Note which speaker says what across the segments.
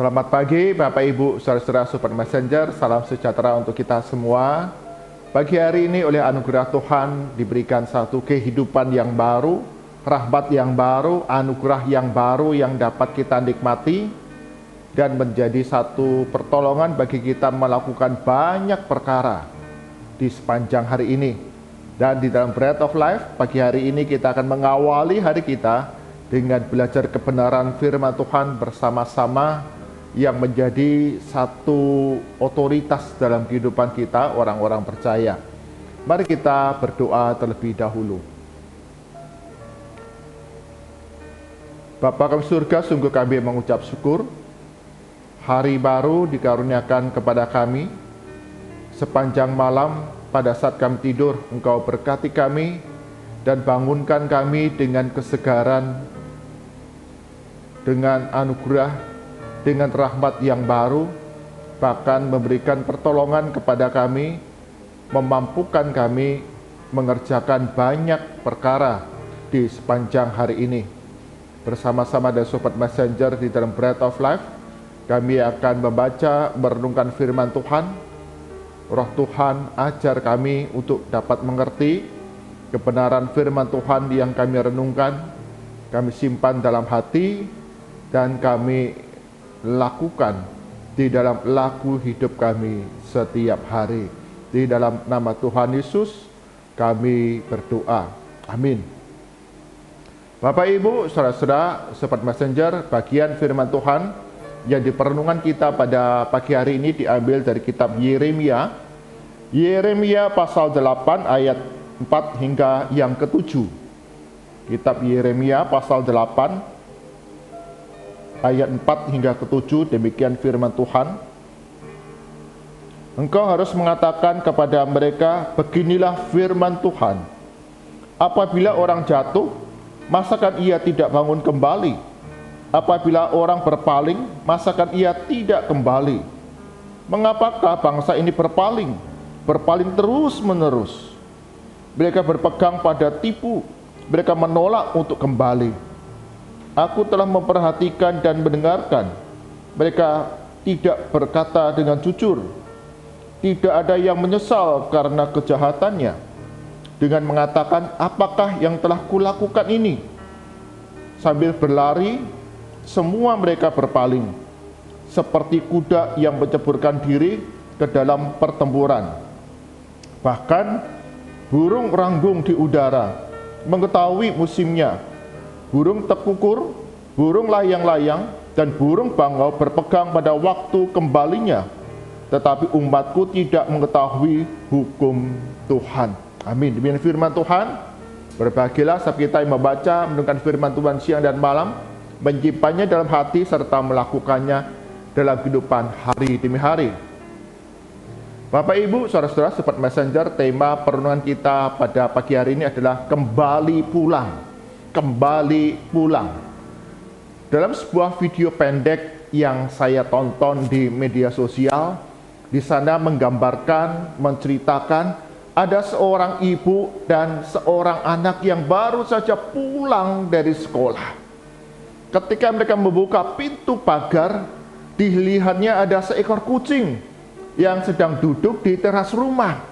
Speaker 1: Selamat pagi Bapak Ibu, saudara-saudara Super Messenger, salam sejahtera untuk kita semua. Pagi hari ini oleh anugerah Tuhan diberikan satu kehidupan yang baru, rahmat yang baru, anugerah yang baru yang dapat kita nikmati dan menjadi satu pertolongan bagi kita melakukan banyak perkara di sepanjang hari ini. Dan di dalam Bread of Life, pagi hari ini kita akan mengawali hari kita dengan belajar kebenaran firman Tuhan bersama-sama yang menjadi satu otoritas dalam kehidupan kita orang-orang percaya. Mari kita berdoa terlebih dahulu. Bapa kami surga, sungguh kami mengucap syukur. Hari baru dikaruniakan kepada kami. Sepanjang malam pada saat kami tidur, Engkau berkati kami dan bangunkan kami dengan kesegaran, dengan anugerah, dengan rahmat yang baru, bahkan memberikan pertolongan kepada kami, memampukan kami mengerjakan banyak perkara di sepanjang hari ini. Bersama-sama dengan Sobat Messenger di dalam Bread of Life, kami akan membaca, merenungkan firman Tuhan. Roh Tuhan ajar kami untuk dapat mengerti kebenaran firman Tuhan yang kami renungkan, kami simpan dalam hati, dan kami lakukan di dalam laku hidup kami setiap hari. Di dalam nama Tuhan Yesus kami berdoa. Amin. Bapak Ibu, saudara-saudara, Sobat Messenger, bagian firman Tuhan yang diperenungan kita pada pagi hari ini diambil dari kitab Yeremia. Yeremia pasal 8 ayat 4 hingga yang ke-7. Kitab Yeremia pasal 8 ayat 4 hingga ke-7, demikian firman Tuhan. Engkau harus mengatakan kepada mereka, beginilah firman Tuhan. Apabila orang jatuh, masakan ia tidak bangun kembali? Apabila orang berpaling, masakan ia tidak kembali? Mengapakah bangsa ini berpaling? Berpaling terus-menerus. Mereka berpegang pada tipu, mereka menolak untuk kembali. Aku telah memperhatikan dan mendengarkan. Mereka tidak berkata dengan jujur. Tidak ada yang menyesal karena kejahatannya. Dengan mengatakan, apakah yang telah kulakukan ini? Sambil berlari, semua mereka berpaling. Seperti kuda yang menceburkan diri ke dalam pertempuran. Bahkan, burung ranggung di udara mengetahui musimnya. Burung tekukur, burung layang-layang, dan burung bangau berpegang pada waktu kembalinya. Tetapi umatku tidak mengetahui hukum Tuhan. Amin. Demikian firman Tuhan. Berbahagialah saat kita yang membaca, mendengarkan firman Tuhan siang dan malam, menyimpannya dalam hati, serta melakukannya dalam kehidupan hari demi hari. Bapak Ibu, saudara-saudara, Sobat Messenger, tema perenungan kita pada pagi hari ini adalah kembali pulang. Kembali pulang. Dalam sebuah video pendek yang saya tonton di media sosial, di sana menggambarkan, menceritakan ada seorang ibu dan seorang anak yang baru saja pulang dari sekolah. Ketika mereka membuka pintu pagar, dilihatnya ada seekor kucing yang sedang duduk di teras rumah.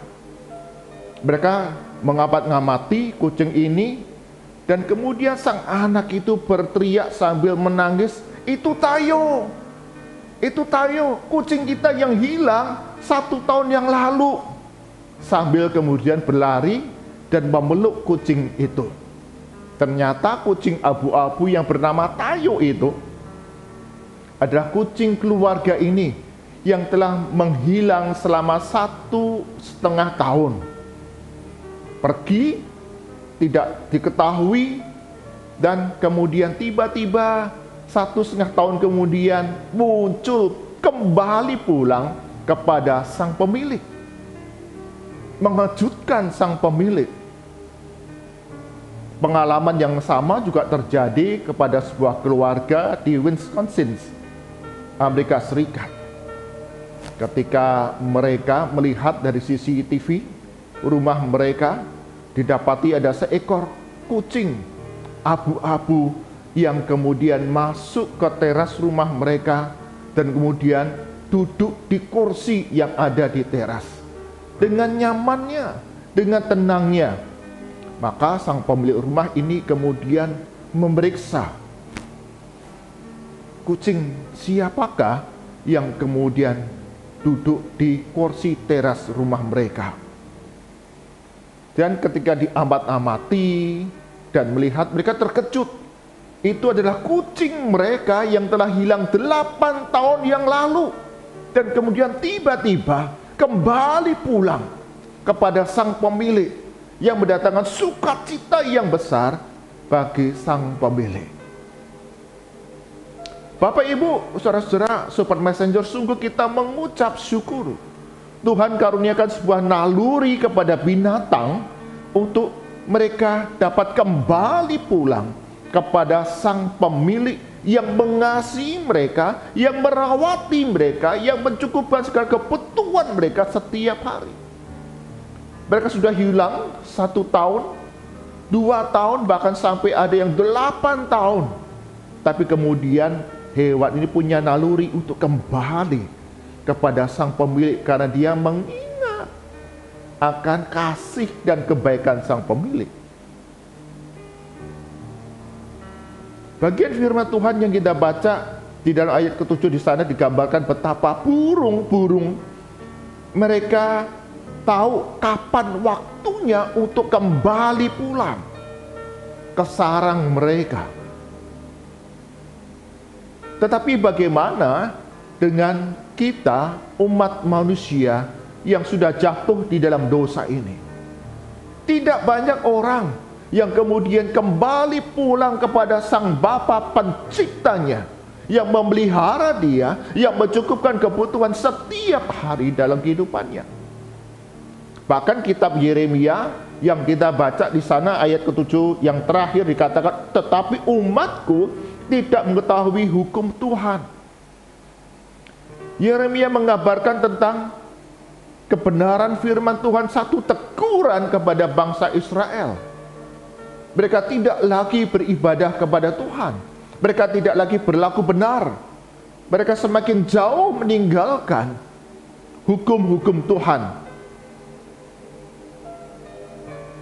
Speaker 1: Mereka mengamati kucing ini. Dan kemudian sang anak itu berteriak sambil menangis, itu Tayo, kucing kita yang hilang 1 tahun yang lalu. Sambil kemudian berlari dan memeluk kucing itu. Ternyata kucing abu-abu yang bernama Tayo itu adalah kucing keluarga ini yang telah menghilang selama 1,5 tahun. Pergi, tidak diketahui, dan kemudian tiba-tiba 1,5 tahun kemudian muncul kembali pulang kepada sang pemilik. Mengejutkan sang pemilik. Pengalaman yang sama juga terjadi kepada sebuah keluarga di Wisconsin, Amerika Serikat. Ketika mereka melihat dari CCTV rumah mereka, didapati ada seekor kucing abu-abu yang kemudian masuk ke teras rumah mereka dan kemudian duduk di kursi yang ada di teras dengan nyamannya, dengan tenangnya. Maka sang pemilik rumah ini kemudian memeriksa, kucing siapakah yang kemudian duduk di kursi teras rumah mereka. Dan ketika diamat-amati dan melihat, mereka terkejut. Itu adalah kucing mereka yang telah hilang 8 tahun yang lalu. Dan kemudian tiba-tiba kembali pulang kepada sang pemilik, yang mendatangkan sukacita yang besar bagi sang pemilik. Bapak Ibu, saudara-saudara, Sobat Messenger, sungguh kita mengucap syukur. Tuhan karuniakan sebuah naluri kepada binatang untuk mereka dapat kembali pulang kepada sang pemilik yang mengasihi mereka, yang merawati mereka, yang mencukupkan segala kebutuhan mereka setiap hari. Mereka sudah hilang 1 tahun, 2 tahun, bahkan sampai ada yang 8 tahun. Tapi kemudian hewan ini punya naluri untuk kembali kepada sang pemilik karena dia mengingat akan kasih dan kebaikan sang pemilik. Bagian firman Tuhan yang kita baca di dalam ayat ke-7 di sana digambarkan betapa burung-burung mereka tahu kapan waktunya untuk kembali pulang ke sarang mereka. Tetapi bagaimana dengan kita, umat manusia yang sudah jatuh di dalam dosa ini? Tidak banyak orang yang kemudian kembali pulang kepada Sang Bapa Penciptanya, yang memelihara dia, yang mencukupkan kebutuhan setiap hari dalam kehidupannya. Bahkan kitab Yeremia yang kita baca di sana ayat ke-7 yang terakhir dikatakan, tetapi umatku tidak mengetahui hukum Tuhan. Yeremia mengabarkan tentang kebenaran firman Tuhan, satu teguran kepada bangsa Israel. Mereka tidak lagi beribadah kepada Tuhan. Mereka tidak lagi berlaku benar. Mereka semakin jauh meninggalkan hukum-hukum Tuhan.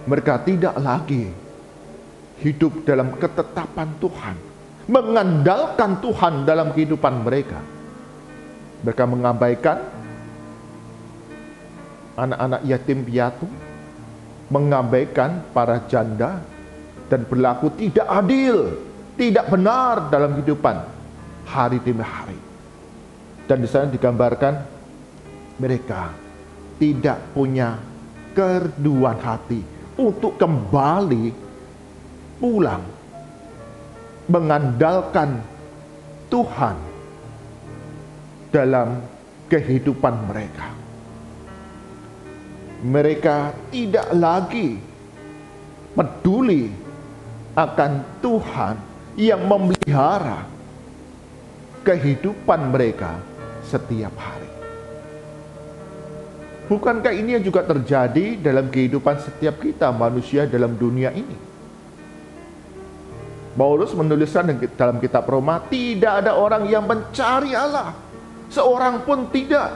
Speaker 1: Mereka tidak lagi hidup dalam ketetapan Tuhan, mengandalkan Tuhan dalam kehidupan mereka. Mereka mengabaikan anak-anak yatim piatu, mengabaikan para janda, dan berlaku tidak adil, tidak benar dalam kehidupan hari demi hari. Dan di sana digambarkan mereka tidak punya kereduan hati untuk kembali pulang mengandalkan Tuhan dalam kehidupan mereka. Mereka tidak lagi peduli akan Tuhan yang memelihara kehidupan mereka setiap hari. Bukankah ini yang juga terjadi dalam kehidupan setiap kita manusia dalam dunia ini? Paulus menuliskan dalam kitab Roma, tidak ada orang yang mencari Allah, seorang pun tidak.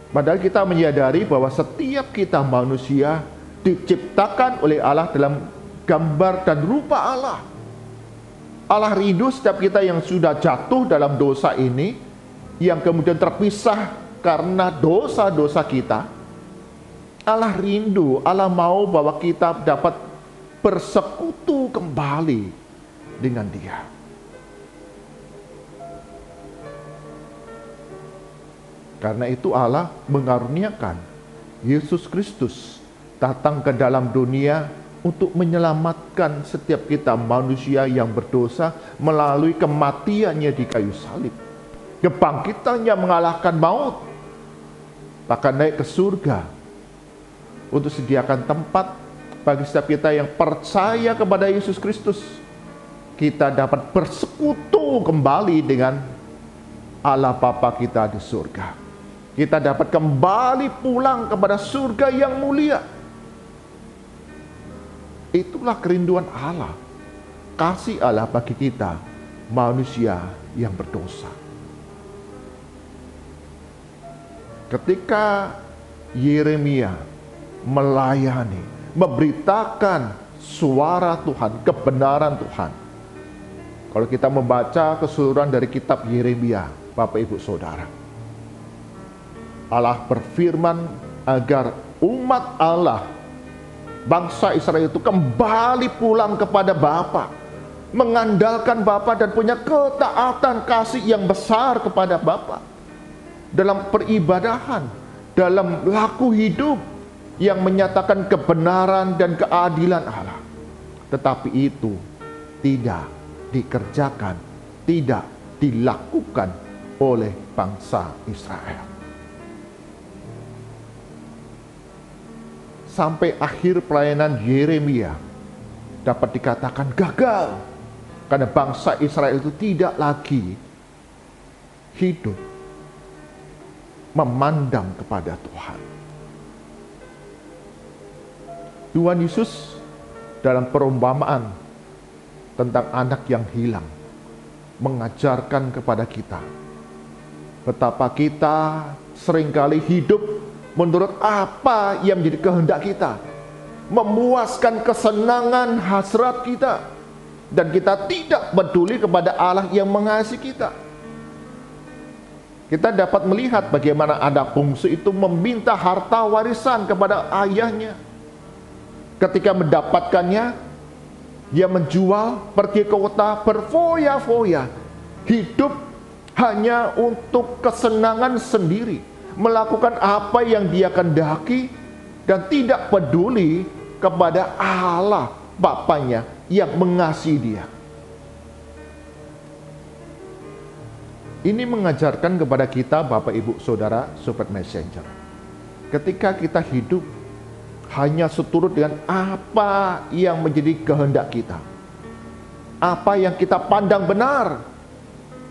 Speaker 1: Padahal kita menyadari bahwa setiap kita manusia diciptakan oleh Allah dalam gambar dan rupa Allah. Allah rindu setiap kita yang sudah jatuh dalam dosa ini, yang kemudian terpisah karena dosa-dosa kita. Allah rindu, Allah mau bahwa kita dapat bersekutu kembali dengan Dia. Karena itu Allah mengaruniakan Yesus Kristus datang ke dalam dunia untuk menyelamatkan setiap kita manusia yang berdosa melalui kematiannya di kayu salib. Kebangkitannya mengalahkan maut, bahkan naik ke surga untuk sediakan tempat bagi setiap kita yang percaya kepada Yesus Kristus. Kita dapat bersekutu kembali dengan Allah Bapa kita di surga. Kita dapat kembali pulang kepada surga yang mulia. Itulah kerinduan Allah, kasih Allah bagi kita manusia yang berdosa. Ketika Yeremia melayani, memberitakan suara Tuhan, kebenaran Tuhan. Kalau kita membaca keseluruhan dari kitab Yeremia, Bapak Ibu Saudara, Allah berfirman agar umat Allah, bangsa Israel itu kembali pulang kepada Bapa, mengandalkan Bapa dan punya ketaatan kasih yang besar kepada Bapa dalam peribadahan, dalam laku hidup yang menyatakan kebenaran dan keadilan Allah. Tetapi itu tidak dikerjakan, tidak dilakukan oleh bangsa Israel. Sampai akhir pelayanan Yeremia dapat dikatakan gagal, karena bangsa Israel itu tidak lagi hidup memandang kepada Tuhan. Tuhan Yesus dalam perumpamaan tentang anak yang hilang mengajarkan kepada kita betapa kita seringkali hidup menurut apa yang menjadi kehendak kita, memuaskan kesenangan hasrat kita, dan kita tidak peduli kepada Allah yang mengasihi kita. Kita dapat melihat bagaimana anak bungsu itu meminta harta warisan kepada ayahnya. Ketika mendapatkannya, dia menjual, pergi ke kota, berfoya-foya, hidup hanya untuk kesenangan sendiri, melakukan apa yang dia kehendaki, dan tidak peduli kepada Allah Bapanya yang mengasihi dia. Ini mengajarkan kepada kita, Bapak Ibu Saudara, Sobat Messenger, ketika kita hidup hanya seturut dengan apa yang menjadi kehendak kita, apa yang kita pandang benar,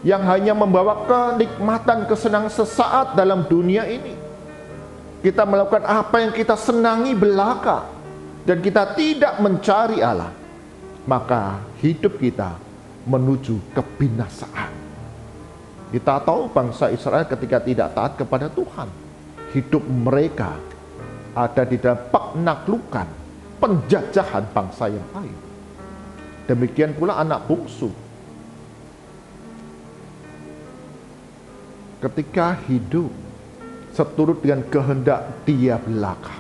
Speaker 1: yang hanya membawa kenikmatan, kesenangan sesaat dalam dunia ini. Kita melakukan apa yang kita senangi belaka, dan kita tidak mencari Allah, maka hidup kita menuju kebinasaan. Kita tahu bangsa Israel ketika tidak taat kepada Tuhan, hidup mereka ada di dalam penaklukan, penjajahan bangsa yang lain. Demikian pula anak bungsu, ketika hidup seturut dengan kehendak dia belaka,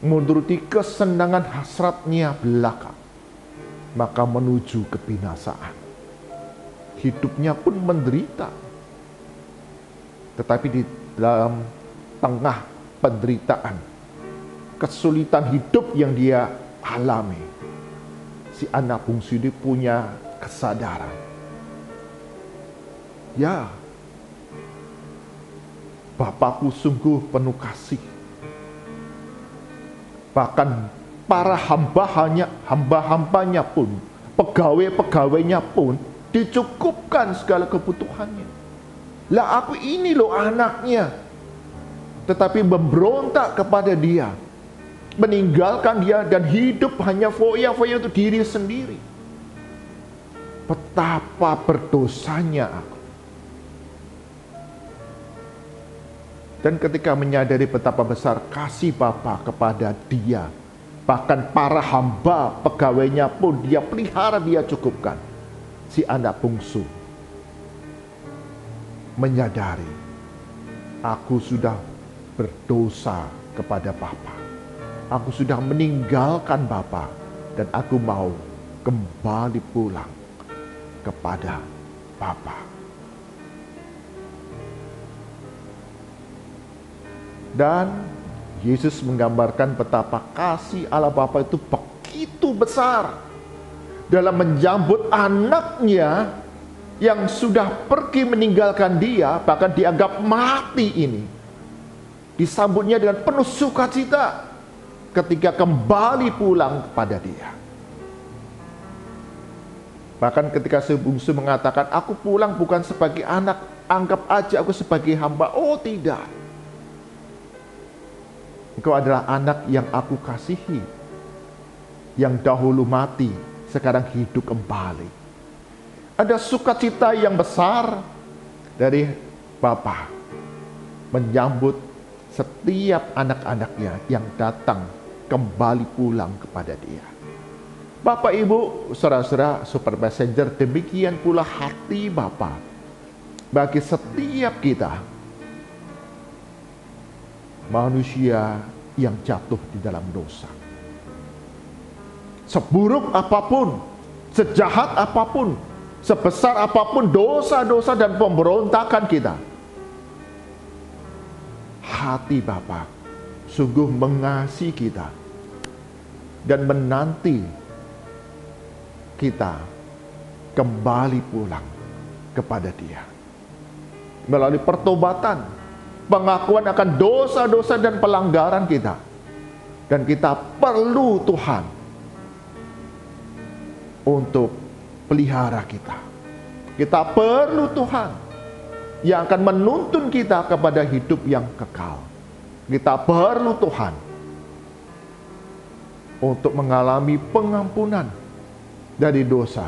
Speaker 1: menuruti kesenangan hasratnya belaka, maka menuju kebinasaan. Hidupnya pun menderita. Tetapi di dalam tengah penderitaan, kesulitan hidup yang dia alami, si anak bungsu ini punya kesadaran. Ya, Bapakku sungguh penuh kasih. Bahkan para hamba-hambanya pun, pegawai-pegawainya pun dicukupkan segala kebutuhannya. Lah aku ini loh anaknya. Tetapi memberontak kepada dia, meninggalkan dia, dan hidup hanya foya-foya untuk diri sendiri. Betapa berdosanya aku. Dan ketika menyadari betapa besar kasih Bapa kepada dia, bahkan para hamba pegawainya pun dia pelihara, dia cukupkan. Si anak bungsu menyadari, aku sudah berdosa kepada Bapa. Aku sudah meninggalkan Bapa, dan aku mau kembali pulang kepada Bapa. Dan Yesus menggambarkan betapa kasih Allah Bapa itu begitu besar dalam menyambut anaknya yang sudah pergi meninggalkan dia, bahkan dianggap mati ini. Disambutnya dengan penuh sukacita ketika kembali pulang kepada dia. Bahkan ketika si bungsu mengatakan, aku pulang bukan sebagai anak, anggap aja aku sebagai hamba. Oh tidak, engkau adalah anak yang aku kasihi, yang dahulu mati sekarang hidup kembali. Ada sukacita yang besar dari Bapa menyambut setiap anak-anaknya yang datang kembali pulang kepada Dia. Bapak, Ibu, saudara-saudara Super Messenger, demikian pula hati Bapa bagi setiap kita manusia yang jatuh di dalam dosa. Seburuk apapun, sejahat apapun, sebesar apapun dosa-dosa dan pemberontakan kita, hati Bapa sungguh mengasihi kita dan menanti kita kembali pulang kepada Dia melalui pertobatan, pengakuan akan dosa-dosa dan pelanggaran kita. Dan kita perlu Tuhan untuk pelihara kita. Kita perlu Tuhan yang akan menuntun kita kepada hidup yang kekal. Kita perlu Tuhan untuk mengalami pengampunan dari dosa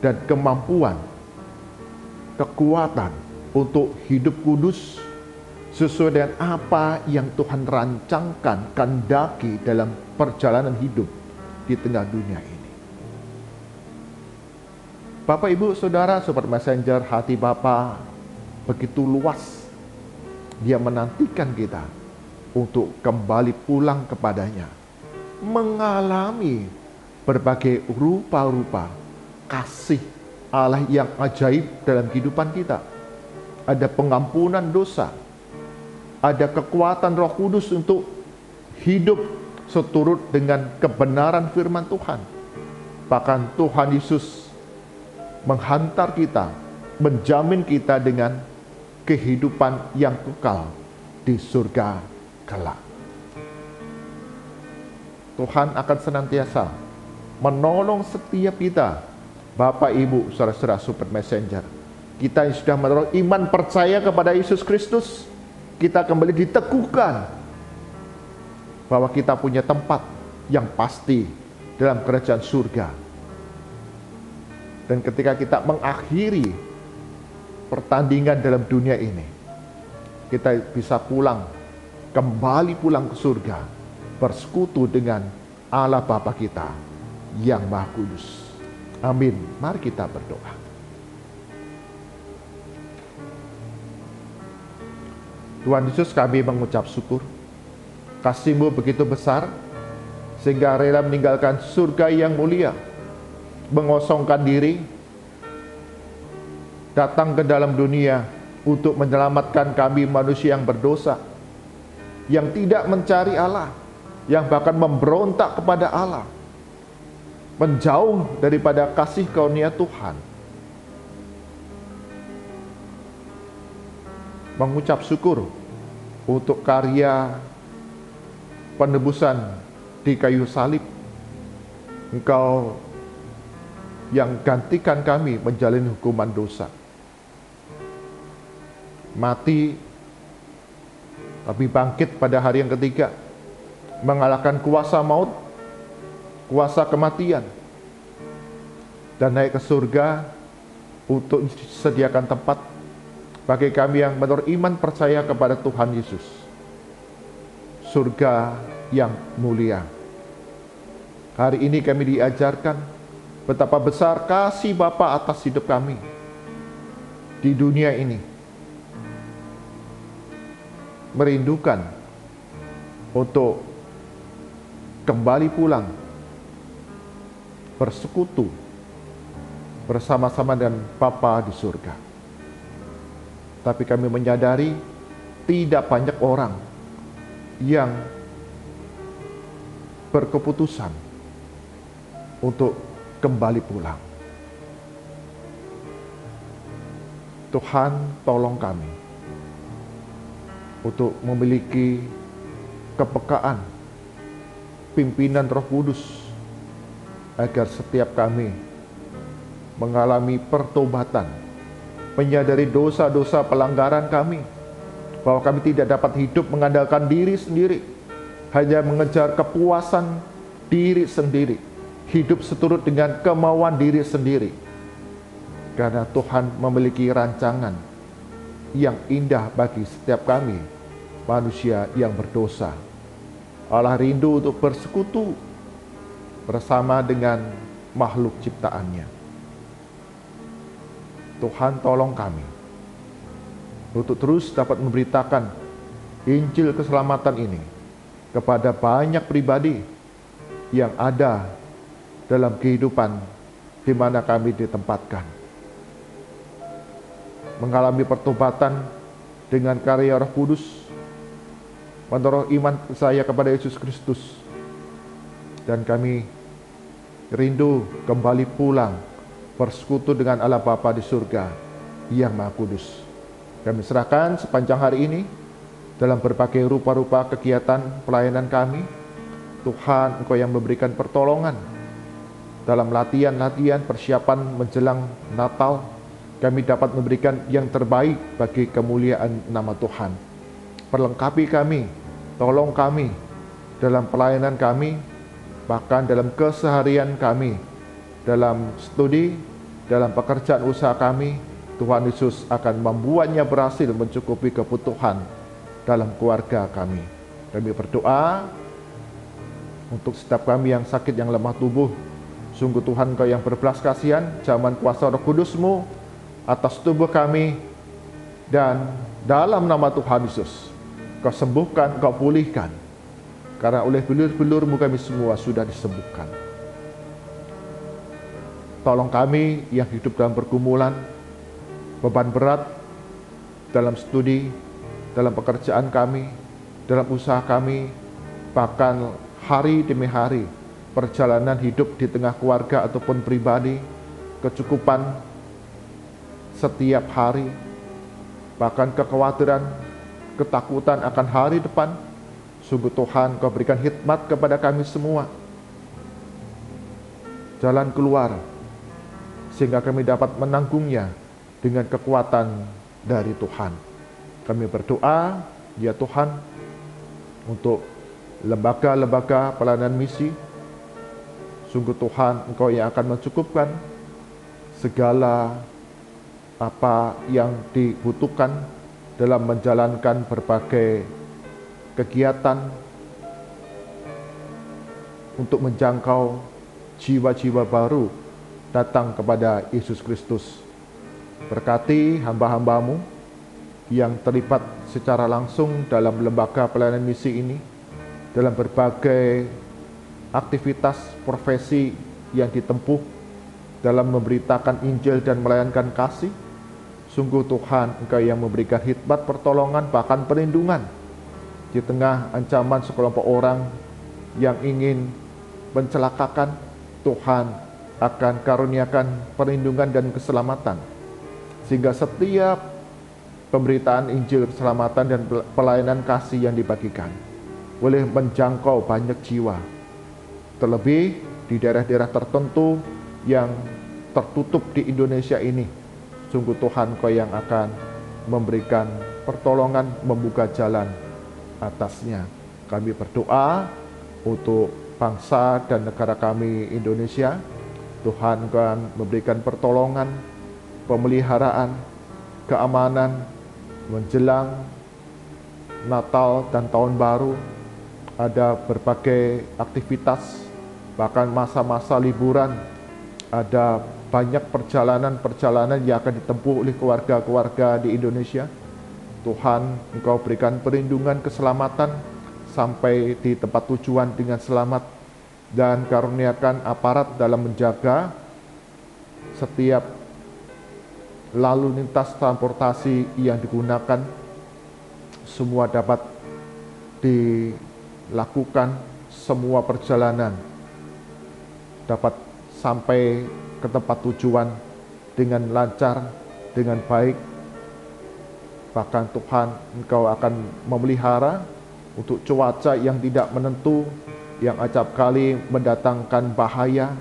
Speaker 1: dan kemampuan, kekuatan untuk hidup kudus sesuai dengan apa yang Tuhan rancangkan, kehendaki dalam perjalanan hidup di tengah dunia ini. Bapak, Ibu, Saudara, Sobat Messenger, hati Bapa begitu luas. Dia menantikan kita untuk kembali pulang kepadanya, mengalami berbagai rupa-rupa kasih Allah yang ajaib dalam kehidupan kita. Ada pengampunan dosa, ada kekuatan Roh Kudus untuk hidup seturut dengan kebenaran firman Tuhan. Bahkan Tuhan Yesus menghantar kita, menjamin kita dengan kehidupan yang kekal di surga kelak. Tuhan akan senantiasa menolong setiap kita, Bapak, Ibu, saudara-saudara Super Messenger. Kita yang sudah menaruh iman percaya kepada Yesus Kristus, kita kembali diteguhkan bahwa kita punya tempat yang pasti dalam kerajaan surga. Dan ketika kita mengakhiri pertandingan dalam dunia ini, kita bisa kembali pulang ke surga, bersekutu dengan Allah Bapa kita yang Maha Kudus. Amin. Mari kita berdoa. Tuhan Yesus, kami mengucap syukur. Kasih-Mu begitu besar sehingga rela meninggalkan surga yang mulia, mengosongkan diri, datang ke dalam dunia untuk menyelamatkan kami manusia yang berdosa, yang tidak mencari Allah, yang bahkan memberontak kepada Allah, menjauh daripada kasih karunia Tuhan. Mengucap syukur untuk karya penebusan di kayu salib. Engkau yang gantikan kami menjalani hukuman dosa. Mati, tapi bangkit pada hari yang ketiga, mengalahkan kuasa maut, kuasa kematian, dan naik ke surga untuk disediakan tempat bagi kami yang menurut iman percaya kepada Tuhan Yesus. Surga yang mulia. Hari ini kami diajarkan betapa besar kasih Bapa atas hidup kami di dunia ini. Merindukan untuk kembali pulang, bersekutu bersama-sama dengan Bapa di surga. Tapi kami menyadari tidak banyak orang yang berkeputusan untuk kembali pulang. Tuhan, tolong kami untuk memiliki kepekaan pimpinan Roh Kudus, agar setiap kami mengalami pertobatan, menyadari dosa-dosa pelanggaran kami, bahwa kami tidak dapat hidup mengandalkan diri sendiri, hanya mengejar kepuasan diri sendiri, hidup seturut dengan kemauan diri sendiri. Karena Tuhan memiliki rancangan yang indah bagi setiap kami, manusia yang berdosa. Allah rindu untuk bersekutu bersama dengan makhluk ciptaannya. Tuhan tolong kami untuk terus dapat memberitakan Injil keselamatan ini kepada banyak pribadi yang ada dalam kehidupan di mana kami ditempatkan. Mengalami pertobatan dengan karya Roh Kudus, menaruh iman saya kepada Yesus Kristus, dan kami rindu kembali pulang bersekutu dengan Allah Bapa di surga yang Maha Kudus. Kami serahkan sepanjang hari ini dalam berbagai rupa-rupa kegiatan pelayanan kami. Tuhan, Engkau yang memberikan pertolongan dalam latihan-latihan persiapan menjelang Natal. Kami dapat memberikan yang terbaik bagi kemuliaan nama Tuhan. Perlengkapi kami, tolong kami dalam pelayanan kami, bahkan dalam keseharian kami, dalam studi, dalam pekerjaan usaha kami. Tuhan Yesus akan membuatnya berhasil mencukupi kebutuhan dalam keluarga kami. Kami berdoa untuk setiap kami yang sakit, yang lemah tubuh. Sungguh Tuhan, Engkau yang berbelas kasihan, zaman kuasa Roh Kudus-Mu atas tubuh kami, dan dalam nama Tuhan Yesus Kau sembuhkan, Kau pulihkan, karena oleh bilur-bilur-Mu kami semua sudah disembuhkan. Tolong kami yang hidup dalam pergumulan, beban berat dalam studi, dalam pekerjaan kami, dalam usaha kami, bahkan hari demi hari perjalanan hidup di tengah keluarga ataupun pribadi, kecukupan setiap hari, bahkan kekhawatiran, ketakutan akan hari depan. Sungguh Tuhan, Kau berikan hikmat kepada kami semua, jalan keluar, sehingga kami dapat menanggungnya dengan kekuatan dari Tuhan. Kami berdoa, ya Tuhan, untuk lembaga-lembaga pelayanan misi. Sungguh Tuhan, Engkau yang akan mencukupkan segala apa yang dibutuhkan dalam menjalankan berbagai kegiatan untuk menjangkau jiwa-jiwa baru datang kepada Yesus Kristus. Berkati hamba-hamba-Mu yang terlibat secara langsung dalam lembaga pelayanan misi ini, dalam berbagai aktivitas profesi yang ditempuh dalam memberitakan Injil dan melayankan kasih. Sungguh Tuhan, Engkau yang memberikan hikmat, pertolongan, bahkan perlindungan di tengah ancaman sekelompok orang yang ingin mencelakakan. Tuhan akan karuniakan perlindungan dan keselamatan, sehingga setiap pemberitaan Injil keselamatan dan pelayanan kasih yang dibagikan boleh menjangkau banyak jiwa, terlebih di daerah-daerah tertentu yang tertutup di Indonesia ini. Sungguh Tuhan, Kau yang akan memberikan pertolongan, membuka jalan atasnya. Kami berdoa untuk bangsa dan negara kami Indonesia. Tuhan akan memberikan pertolongan, pemeliharaan, keamanan menjelang Natal dan Tahun Baru. Ada berbagai aktivitas, bahkan masa-masa liburan. Ada banyak perjalanan-perjalanan yang akan ditempuh oleh keluarga-keluarga di Indonesia. Tuhan, Engkau berikan perlindungan, keselamatan sampai di tempat tujuan dengan selamat, dan karuniakan aparat dalam menjaga setiap lalu lintas transportasi yang digunakan, semua dapat dilakukan, semua perjalanan dapat sampai ke tempat tujuan dengan lancar, dengan baik. Bahkan Tuhan, Engkau akan memelihara untuk cuaca yang tidak menentu, yang acap kali mendatangkan bahaya.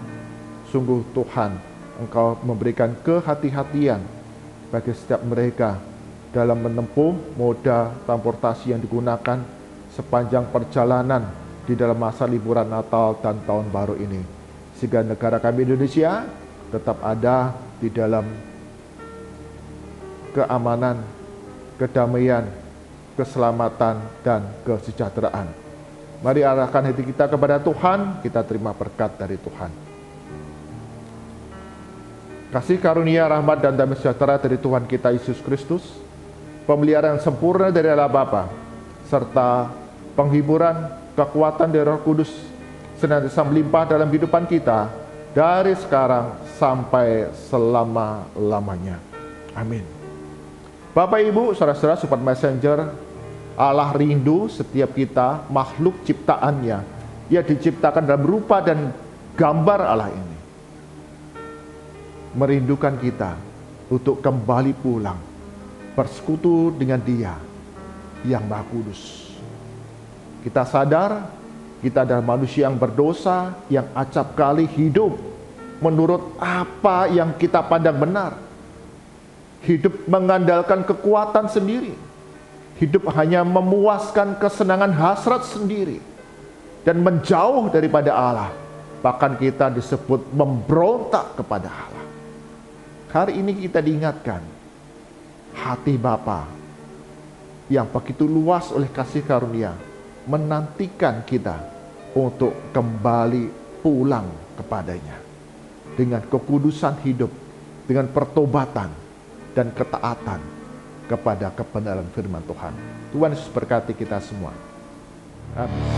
Speaker 1: Sungguh Tuhan, Engkau memberikan kehati-hatian bagi setiap mereka dalam menempuh moda transportasi yang digunakan sepanjang perjalanan di dalam masa liburan Natal dan Tahun Baru ini. sehingga negara kami Indonesia tetap ada di dalam keamanan, kedamaian, keselamatan, dan kesejahteraan. Mari arahkan hati kita kepada Tuhan, kita terima berkat dari Tuhan. Kasih karunia, rahmat, dan damai sejahtera dari Tuhan kita Yesus Kristus, pemeliharaan sempurna dari Allah Bapa, serta penghiburan, kekuatan dari Roh Kudus senantiasa melimpah dalam kehidupan kita dari sekarang sampai selama-lamanya. Amin. Bapak, Ibu, saudara-saudara, Sobat Messenger, Allah rindu setiap kita, makhluk ciptaannya. Ia diciptakan dalam rupa dan gambar Allah ini. Merindukan kita untuk kembali pulang, bersekutu dengan Dia yang Maha Kudus. Kita sadar, kita adalah manusia yang berdosa, yang acap kali hidup menurut apa yang kita pandang benar. Hidup mengandalkan kekuatan sendiri. Hidup hanya memuaskan kesenangan hasrat sendiri dan menjauh daripada Allah. Bahkan kita disebut memberontak kepada Allah. Hari ini kita diingatkan, hati Bapa yang begitu luas oleh kasih karunia menantikan kita untuk kembali pulang kepadanya dengan kekudusan hidup, dengan pertobatan dan ketaatan kepada kebenaran firman Tuhan. Tuhan Yesus berkati kita semua. Amin.